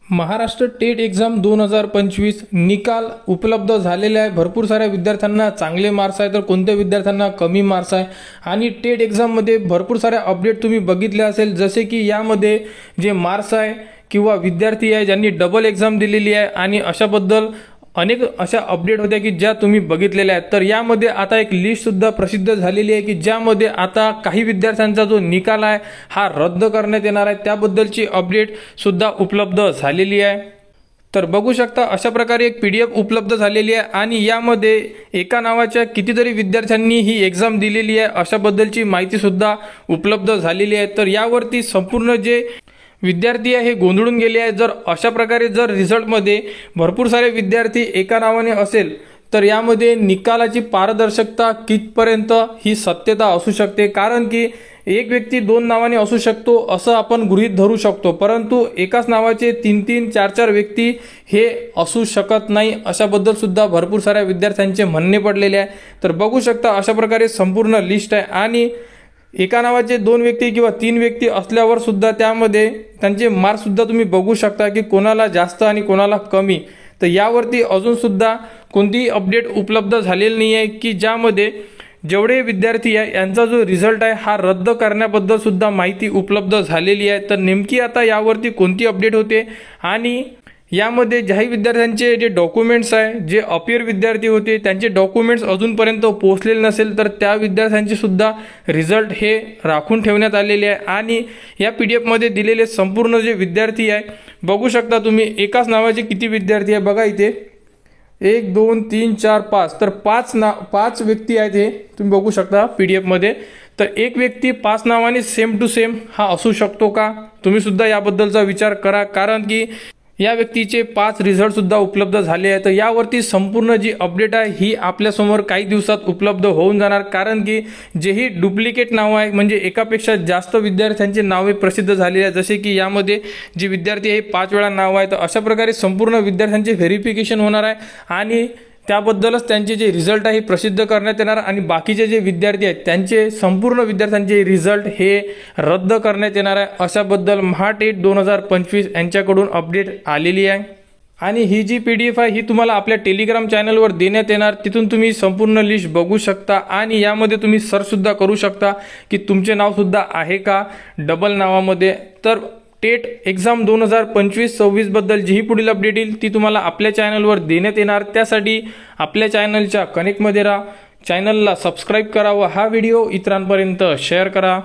Maharashtra TET exam 2025 निकाल उपलब्ध झालेले आहे। भरपूर साऱ्या विद्यार्थ्यांना चांगले मार्क्स आहे तर कोणत्या विद्यार्थ्यांना कमी मार्क्स आहे आणि टेट एक्झाममध्ये भरपूर साऱ्या अपडेट तुम्ही बघितले असेल, जसे की यामध्ये जे मार्क्स आहे किंवा विद्यार्थी आहे ज्यांनी डबल एक्झाम दिलेली आहे आणि अशाबद्दल अनेक अशा अपडेट होत्या की ज्या तुम्ही बघितलेल्या आहेत। तर यामध्ये आता एक लिस्ट सुद्धा प्रसिद्ध झालेली आहे की ज्यामध्ये आता काही विद्यार्थ्यांचा जो निकाल आहे हा रद्द करण्यात येणार आहे, त्याबद्दलची अपडेट सुद्धा उपलब्ध झालेली आहे। तर बघू शकता अशा प्रकारे एक PDF उपलब्ध झालेली आहे आणि यामध्ये एका नावाच्या कितीतरी विद्यार्थ्यांनी ही एक्झाम दिलेली आहे अशाबद्दलची माहिती सुद्धा उपलब्ध झालेली आहे। तर यावरती संपूर्ण जे विद्यार्थी आहे हे गोंधळून गेले आहेत। जर अशा प्रकारे जर रिझल्टमध्ये भरपूर सारे विद्यार्थी एका नावाने असेल तर यामध्ये निकालाची पारदर्शकता कितपर्यंत ही सत्यता असू शकते, कारण की एक व्यक्ती दोन नावाने असू शकतो असं आपण गृहीत धरू शकतो, परंतु एकाच नावाचे 3-3, 4-4 व्यक्ती हे असू शकत नाही अशाबद्दल सुद्धा भरपूर साऱ्या विद्यार्थ्यांचे म्हणणे पडलेले आहे। तर बघू शकता अशा प्रकारे संपूर्ण लिस्ट आहे आणि एका नावाचे 2 व्यक्ती किंवा 3 व्यक्ती असल्यावर सुद्धा त्यामध्ये त्यांचे मार्क्स सुद्धा तुम्ही बघू शकता की कोणाला जास्त आणि कोणाला कमी। तर यावरती अजून सुद्धा कोणतीही अपडेट उपलब्ध झालेली नाही आहे की ज्यामध्ये जेवढे विद्यार्थी आहे यांचा जो रिझल्ट आहे हा रद्द करण्याबद्दल सुद्धा माहिती उपलब्ध झालेली आहे। तर नेमकी आता यावरती कोणती अपडेट होते आणि यामध्ये ज्याही विद्यार्थ्यांचे जे डॉक्युमेंट्स आहे, जे अपियर विद्यार्थी होते त्यांचे डॉक्युमेंट्स अजूनपर्यंत पोहोचलेले नसेल तर त्या विद्यार्थ्यांचे सुद्धा रिझल्ट हे राखून ठेवण्यात आलेले आहे आणि या PDF मध्ये दिलेले संपूर्ण जे विद्यार्थी आहे बघू शकता तुम्ही एकाच नावाचे किती विद्यार्थी आहे बघा इथे 1 2 3 4 5 तर 5 व्यक्ती आहेत हे तुम्ही बघू शकता PDF मध्ये। तर एक व्यक्ती 5 नावाने सेम टू सेम हा असू शकतो का, तुम्ही सुद्धा याबद्दलचा विचार करा, कारण की या व्यक्तीचे 5 रिझल्ट सुद्धा उपलब्ध झाले आहेत। तर यावरती संपूर्ण जी अपडेट आहे ही आपल्यासमोर काही दिवसात उपलब्ध होऊन जाणार, कारण की जेही डुप्लिकेट नाव आहे म्हणजे एकापेक्षा जास्त विद्यार्थ्यांचे नावे प्रसिद्ध झालेले आहेत, जसे की यामध्ये जे विद्यार्थी आहे 5 वेळा नाव आहे। तर अशा प्रकारे संपूर्ण विद्यार्थ्यांचे व्हेरिफिकेशन होणार आहे आणि त्याबद्दलच त्यांचे जे रिझल्ट आहे प्रसिद्ध करण्यात येणार आणि बाकीचे जे विद्यार्थी आहेत त्यांचे संपूर्ण विद्यार्थ्यांचे रिझल्ट हे रद्द करण्यात येणार आहे अशाबद्दल महाटेट 2025 यांच्याकडून अपडेट आलेली आहे। आणि ही जी PDF आहे ही तुम्हाला आपल्या टेलिग्राम चॅनलवर देण्यात येणार, तिथून तुम्ही संपूर्ण लिस्ट बघू शकता आणि यामध्ये तुम्ही सर्च सुद्धा करू शकता की तुमचे नाव सुद्धा आहे का डबल नावामध्ये। तर टेट एक्झाम 2025-26 बद्दल जी पुढील अपडेट येईल ती तुम्हाला आपल्या चॅनलवर देण्यात येणार। त्यासाठी आपल्या चॅनलच्या कनेक्टमध्ये राहा, चॅनलला सबस्क्राईब करा व हा व्हिडिओ इतरांपर्यंत शेअर करा।